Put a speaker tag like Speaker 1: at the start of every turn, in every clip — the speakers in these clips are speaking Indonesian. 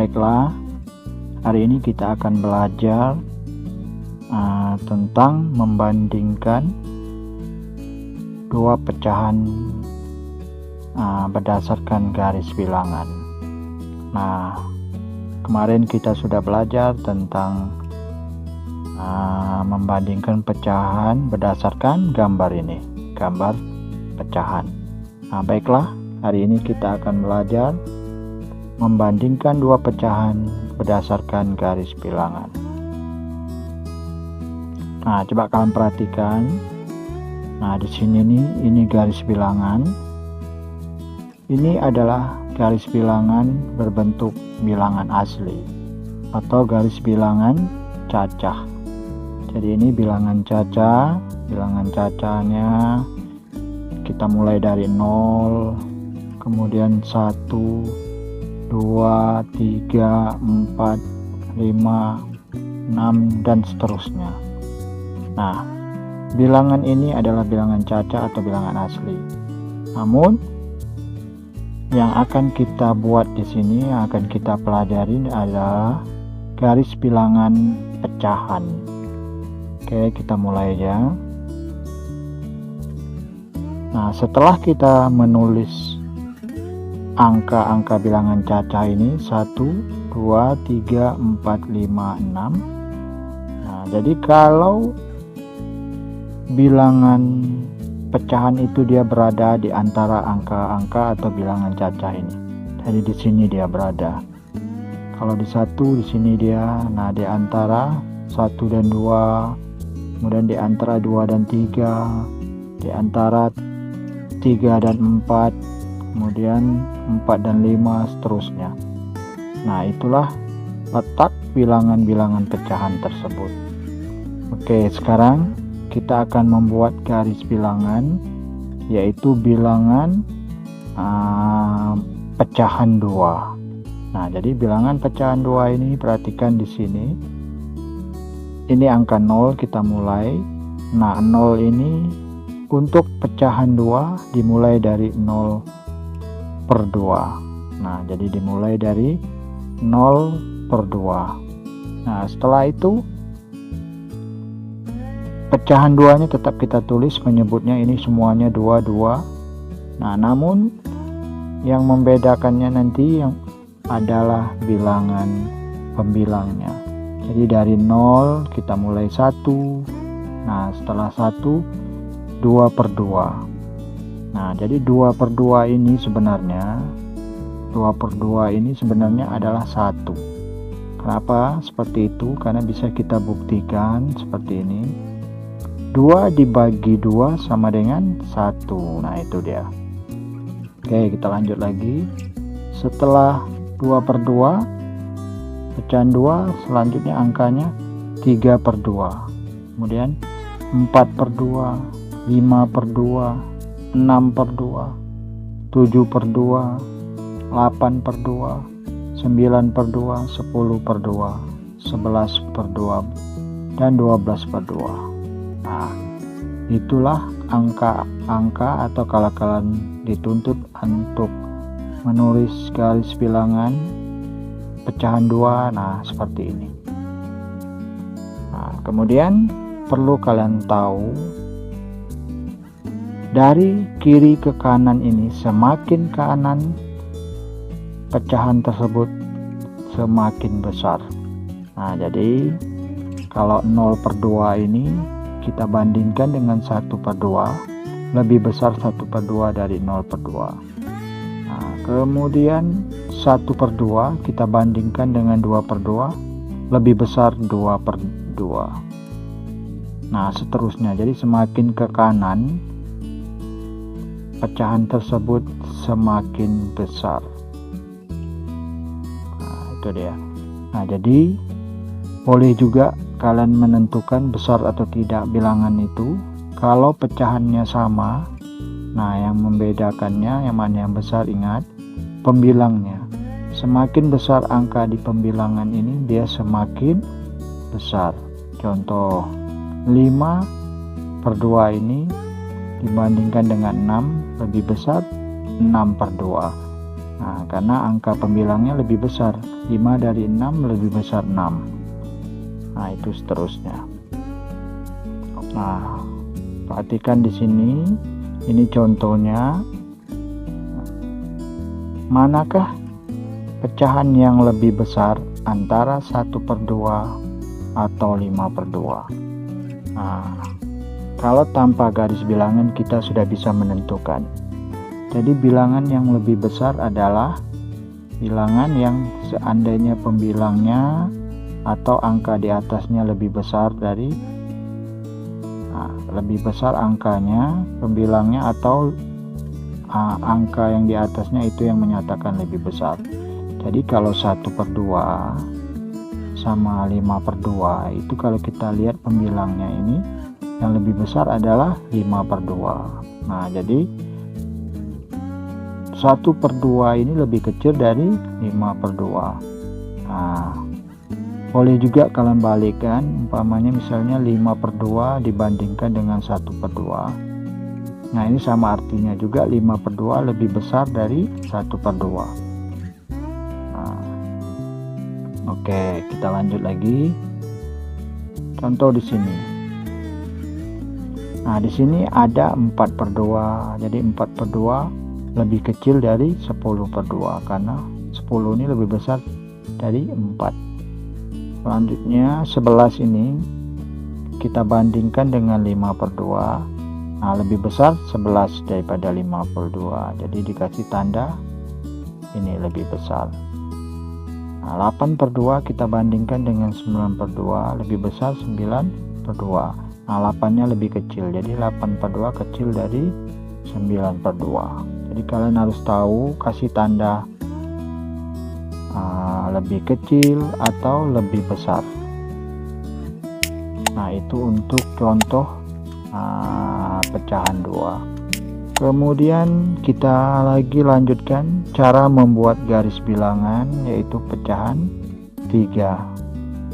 Speaker 1: Baiklah, hari ini kita akan belajar tentang membandingkan dua pecahan berdasarkan garis bilangan. Nah, kemarin kita sudah belajar tentang membandingkan pecahan berdasarkan gambar ini, gambar pecahan. Nah, baiklah, hari ini kita akan belajar membandingkan dua pecahan berdasarkan garis bilangan. Nah, coba kalian perhatikan. Nah, di sini nih, ini garis bilangan. Ini adalah garis bilangan berbentuk bilangan asli atau garis bilangan cacah. Jadi ini bilangan cacah. Bilangan cacahnya kita mulai dari 0, kemudian 1, 2, 3, 4, 5, 6, dan seterusnya. Nah, bilangan ini adalah bilangan cacah atau bilangan asli. Namun, yang akan kita buat di sini, yang akan kita pelajari adalah garis bilangan pecahan. Oke, kita mulai ya. Nah, setelah kita menulis angka-angka bilangan cacah ini 1, 2, 3, 4, 5, 6. Nah, jadi kalau bilangan pecahan itu dia berada di antara angka-angka atau bilangan cacah ini. Jadi di sini dia berada. Kalau di 1 di sini dia, nah di antara 1 dan 2, kemudian di antara 2 dan 3, di antara 3 dan 4, kemudian 4 dan 5, seterusnya. Nah, itulah letak bilangan-bilangan pecahan tersebut. Oke, sekarang kita akan membuat garis bilangan, yaitu bilangan pecahan 2. Nah, jadi bilangan pecahan 2 ini, perhatikan di sini. Ini angka 0, kita mulai. Nah, 0 ini untuk pecahan 2 dimulai dari 0/2. Nah, jadi dimulai dari 0/2. Nah, setelah itu pecahan 2-nya tetap kita tulis, menyebutnya ini semuanya 2. Nah, namun yang membedakannya nanti yang adalah bilangan pembilangnya. Jadi dari 0 kita mulai 1. Nah, setelah 1 2/2. Nah, jadi 2/2 ini sebenarnya 2/2 ini sebenarnya adalah 1. Kenapa seperti itu? Karena bisa kita buktikan seperti ini. 2 dibagi 2 sama dengan 1. Nah, itu dia. Oke, kita lanjut lagi. Setelah 2/2, pecahan 2 selanjutnya angkanya 3/2. Kemudian 4/2, 5/2, 6/2, 7/2, 8/2, 9/2, 10/2, 11/2, dan 12/2. Nah, itulah angka-angka atau kalau kalian dituntut untuk menulis garis bilangan pecahan 2, nah seperti ini. Nah, kemudian perlu kalian tahu, dari kiri ke kanan ini, semakin kanan pecahan tersebut semakin besar. Nah, jadi kalau 0/2 ini kita bandingkan dengan 1/2, lebih besar 1/2 dari 0/2. Nah, kemudian 1/2 kita bandingkan dengan 2/2, lebih besar 2/2. Nah, seterusnya. Jadi semakin ke kanan pecahan tersebut semakin besar. Nah, itu dia. Nah, jadi boleh juga kalian menentukan besar atau tidak bilangan itu kalau pecahannya sama. Nah, yang membedakannya yang mana yang besar, ingat pembilangnya. Semakin besar angka di pembilangan ini, dia semakin besar. Contoh 5/2 ini dibandingkan dengan 6 lebih besar 6/2. Nah, karena angka pembilangnya lebih besar, 5 dari 6 lebih besar 6. Nah, itu seterusnya. Nah, perhatikan di sini, ini contohnya. Manakah pecahan yang lebih besar antara 1/2 atau 5/2? Nah, kalau tanpa garis bilangan kita sudah bisa menentukan. Jadi bilangan yang lebih besar adalah bilangan yang seandainya pembilangnya atau angka di atasnya lebih besar dari lebih besar angkanya, pembilangnya atau angka yang di atasnya itu yang menyatakan lebih besar. Jadi kalau 1/2 sama 5/2 itu kalau kita lihat pembilangnya ini yang lebih besar adalah 5/2. Nah, jadi 1/2 ini lebih kecil dari 5/2. Nah, boleh juga kalian balikkan, umpamanya misalnya 5/2 dibandingkan dengan 1/2. Nah, ini sama artinya juga, 5/2 lebih besar dari 1/2. Nah, oke, kita lanjut lagi. Contoh di sini. Nah, di sini ada 4/2. Jadi 4/2 lebih kecil dari 10/2 karena 10 ini lebih besar dari 4. Selanjutnya 11 ini kita bandingkan dengan 5/2. Nah, lebih besar 11 daripada 5/2. Jadi dikasih tanda ini lebih besar. Nah, 8/2 kita bandingkan dengan 9/2, lebih besar 9/2. Nah, 8-nya lebih kecil. Jadi 8/2 kecil dari 9/2. Jadi kalian harus tahu kasih tanda lebih kecil atau lebih besar. Nah, itu untuk contoh pecahan 2. Kemudian kita lagi lanjutkan cara membuat garis bilangan, yaitu pecahan 3.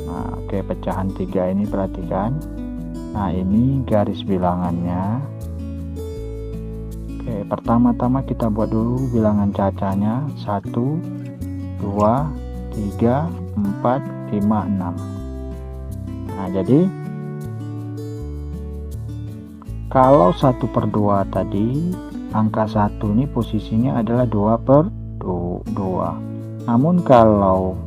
Speaker 1: Nah, oke, pecahan 3 ini perhatikan. Nah, ini garis bilangannya. Oke, pertama-tama kita buat dulu bilangan cacahnya. 1, 2, 3, 4, 5, 6. Nah, jadi kalau 1/2 tadi, angka 1 ini posisinya adalah 2/2. Namun kalau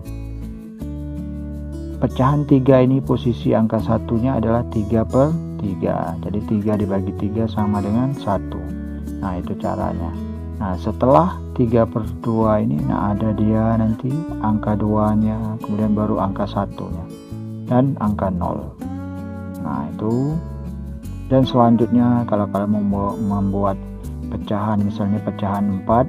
Speaker 1: pecahan 3 ini posisi angka satunya adalah 3/3. Jadi 3 dibagi 3 sama dengan 1. Nah, itu caranya. Nah, setelah 3/2 ini, nah ada dia nanti angka 2-nya, kemudian baru angka 1-nya dan angka 0. Nah, itu. Dan selanjutnya kalau kalian membuat pecahan, misalnya pecahan 4,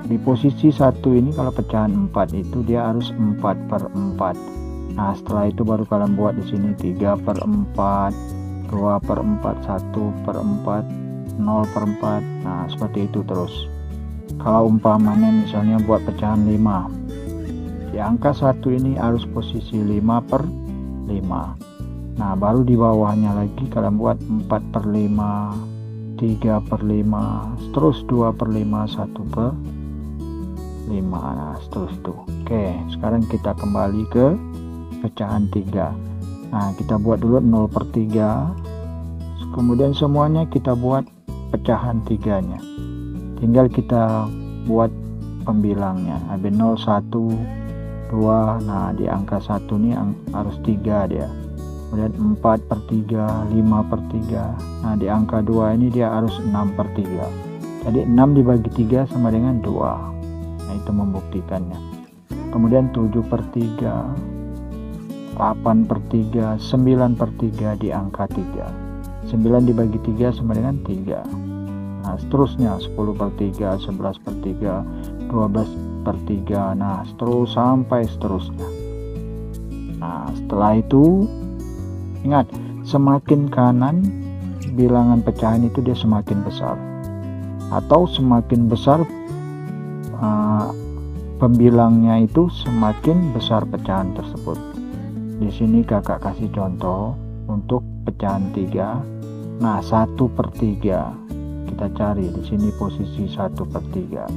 Speaker 1: di posisi 1 ini kalau pecahan 4 itu dia harus 4/4. Nah, setelah itu baru kalian buat di sini 3/4, 2/4, 1/4, 0/4. Nah, seperti itu terus. Kalau umpamanya misalnya buat pecahan 5, di angka 1 ini harus posisi 5/5. Nah, baru di bawahnya lagi kalian buat 4/5, 3/5, terus 2/5, 1/5. Nah, terus itu. Oke, sekarang kita kembali ke pecahan 3. Nah, kita buat dulu 0/3. Kemudian semuanya kita buat pecahan 3-nya. Tinggal kita buat pembilangnya. Ada 0, 1, 2. Nah, di angka 1 ini harus 3 dia. Kemudian 4/3, 5/3. Nah, di angka 2 ini dia harus 6/3. Jadi 6 dibagi 3 sama dengan 2. Nah, itu membuktikannya. Kemudian 7/3, 8/3, 9/3 di angka 3. 9 dibagi 3 sama dengan 3. Nah, seterusnya 10/3, 11/3, 12/3. Nah, terus sampai seterusnya. Nah, setelah itu ingat, semakin kanan bilangan pecahan itu dia semakin besar, atau semakin besar pembilangnya itu semakin besar pecahan tersebut. Di sini kakak kasih contoh untuk pecahan 3. Nah, 1/3 kita cari di sini posisi 1/3.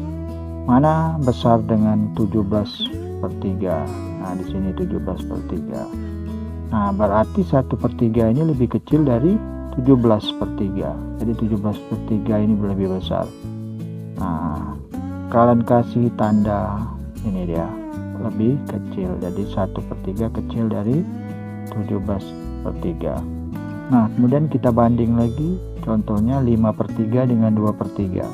Speaker 1: Mana besar dengan 17/3? Nah, di sini 17/3. Nah, berarti 1/3 ini lebih kecil dari 17/3. Jadi 17/3 ini lebih besar. Nah, kalian kasih tanda ini dia, lebih kecil. Jadi 1/3 kecil dari 17/3. Nah, kemudian kita banding lagi. Contohnya 5/3 dengan 2/3.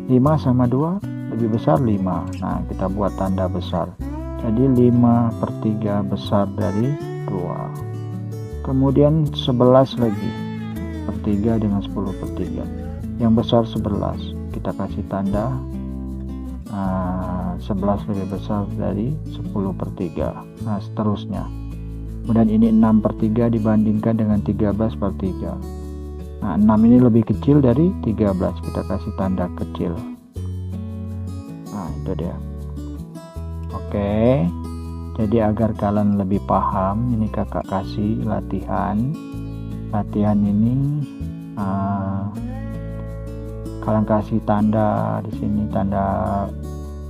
Speaker 1: 5 sama 2 lebih besar 5. Nah, kita buat tanda besar. Jadi 5/3 besar dari 2. Kemudian 11 lagi. 3 dengan 10/3. Yang besar 11. Kita kasih tanda 11 lebih besar dari 10/3. Nah, seterusnya. Kemudian ini 6/3 dibandingkan dengan 13/3. Nah, 6 ini lebih kecil dari 13. Kita kasih tanda kecil. Nah, itu dia. Oke. Jadi agar kalian lebih paham, ini kakak kasih latihan. Latihan ini kalian kasih tanda di sini, tanda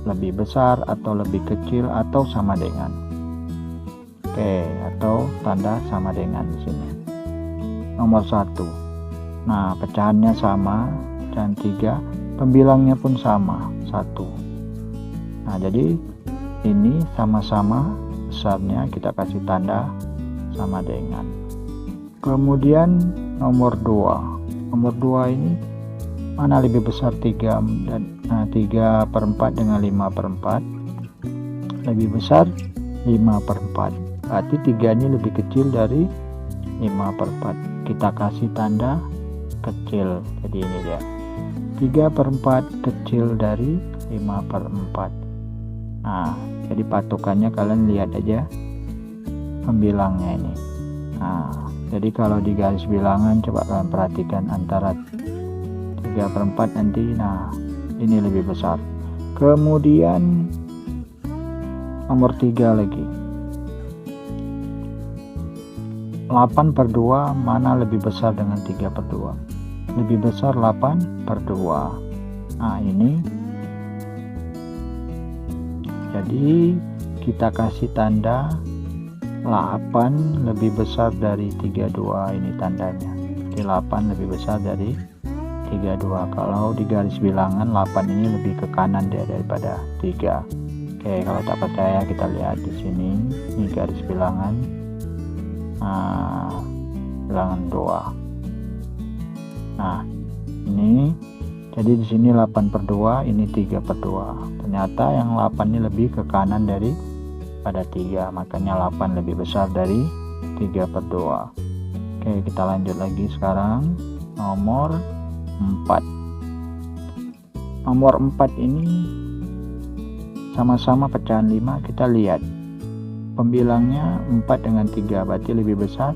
Speaker 1: lebih besar atau lebih kecil atau sama dengan. Oke, atau tanda sama dengan di sini. Nomor 1. Nah, pecahannya sama, dan 3, pembilangnya pun sama, 1. Nah, jadi ini sama-sama besarnya, kita kasih tanda sama dengan. Kemudian nomor 2. Nomor 2 ini mana lebih besar 3/4 dengan 5/4? Lebih besar 5/4. Berarti 3 ini lebih kecil dari 5/4. Kita kasih tanda kecil. Jadi ini dia. 3/4 kecil dari 5/4. Nah, jadi patokannya kalian lihat aja pembilangnya ini. Nah, jadi kalau di garis bilangan coba kalian perhatikan antara 3/4 nanti, nah ini lebih besar. Kemudian nomor 3 lagi. 8/2 mana lebih besar dengan 3/2? Lebih besar 8/2. Nah, ini jadi kita kasih tanda 8 lebih besar dari 32, ini tandanya. Jadi 8 lebih besar dari 32. Kalau di garis bilangan 8 ini lebih ke kanan dia daripada 3. Oke, kalau tak percaya kita lihat di sini. Ini garis bilangan bilangan 2. Nah, ini jadi di sini 8/2, ini 3/2. Ternyata yang 8 ini lebih ke kanan dari pada 3, makanya 8 lebih besar dari 3/2. Oke, kita lanjut lagi sekarang. Nomor 4. Nomor 4 ini sama-sama pecahan 5. Kita lihat pembilangnya 4 dengan 3, berarti lebih besar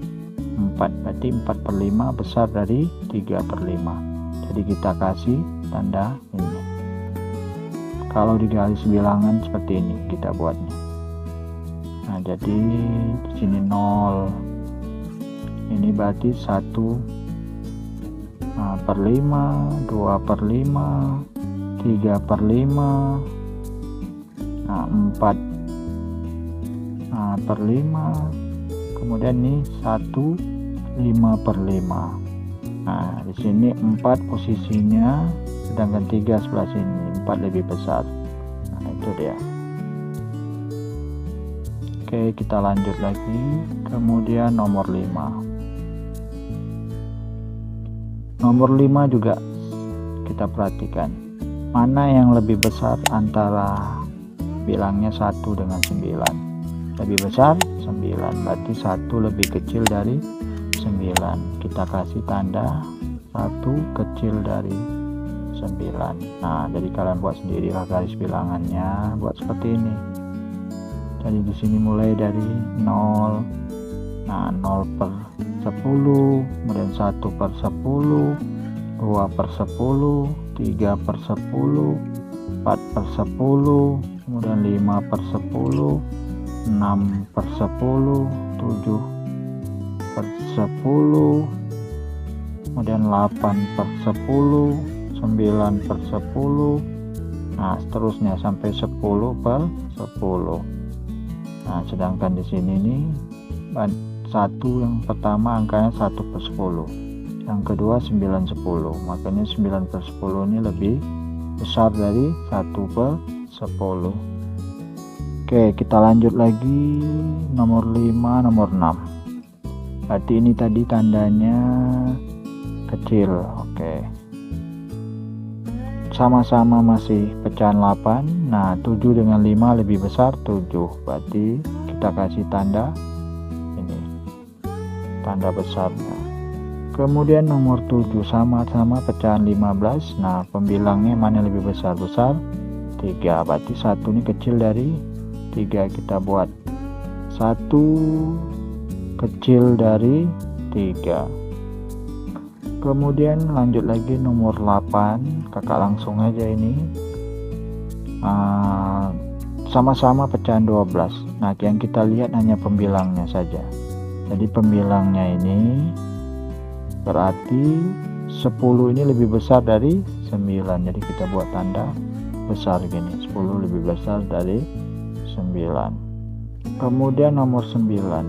Speaker 1: 4. Berarti 4/5 besar dari 3/5. Jadi kita kasih tanda ini. Kalau di garis bilangan seperti ini kita buatnya. Nah, jadi di sini 0. Ini berarti 1/5, 2/5, 3/5, 4/5. Kemudian ini 1/5/5. Nah, di sini 4 posisinya, sedangkan 3 sebelah sini. 4 lebih besar. Nah, itu dia. Oke, kita lanjut lagi. Kemudian nomor 5. Nomor 5 juga kita perhatikan. Mana yang lebih besar antara bilangnya 1 dengan 9? Lebih besar 9, berarti 1 lebih kecil dari 9. Kita kasih tanda 1 kecil dari 9. Nah, jadi kalian buat sendirilah garis bilangannya, buat seperti ini. Jadi di sini mulai dari 0. Nah, 0/10, kemudian 1/10, 2/10, 3/10, 4/10, kemudian 5/10, 6/10, 7/10, kemudian 8/10, 9/10, Nah, seterusnya sampai 10 per 10. Nah, sedangkan di sini nih satu yang pertama angkanya 1 per 10, yang kedua 9 10, makanya 9 per 10 ini lebih besar dari 1 per 10. Oke, kita lanjut lagi nomor 5, nomor 6. Berarti ini tadi tandanya kecil. Oke, sama-sama masih pecahan 8. Nah, 7 dengan 5 lebih besar 7, berarti kita kasih tanda ini, tanda besarnya. Kemudian nomor 7 sama-sama pecahan 15. Nah, pembilangnya mana lebih besar? 3, berarti 1 ini kecil dari 3. Kita buat 1 kecil dari 3. Kemudian lanjut lagi nomor 8. Kakak langsung aja ini, sama-sama pecahan 12. Nah, yang kita lihat hanya pembilangnya saja. Jadi pembilangnya ini berarti 10 ini lebih besar dari 9. Jadi kita buat tanda besar gini, 10 lebih besar dari 9. Kemudian nomor 9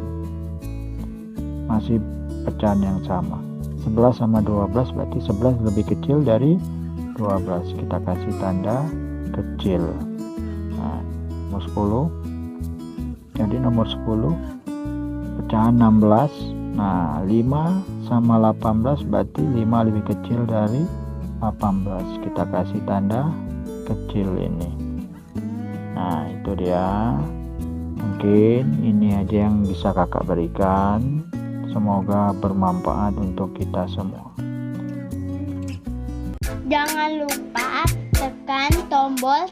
Speaker 1: masih pecahan yang sama, 11 sama 12, berarti 11 lebih kecil dari 12. Kita kasih tanda kecil. Nah, nomor 10. Jadi nomor 10 pecahan 16. Nah, 5 sama 18, berarti 5 lebih kecil dari 18. Kita kasih tanda kecil ini. Nah, itu dia. Mungkin ini aja yang bisa kakak berikan. Semoga bermanfaat untuk kita semua.
Speaker 2: Jangan lupa tekan tombol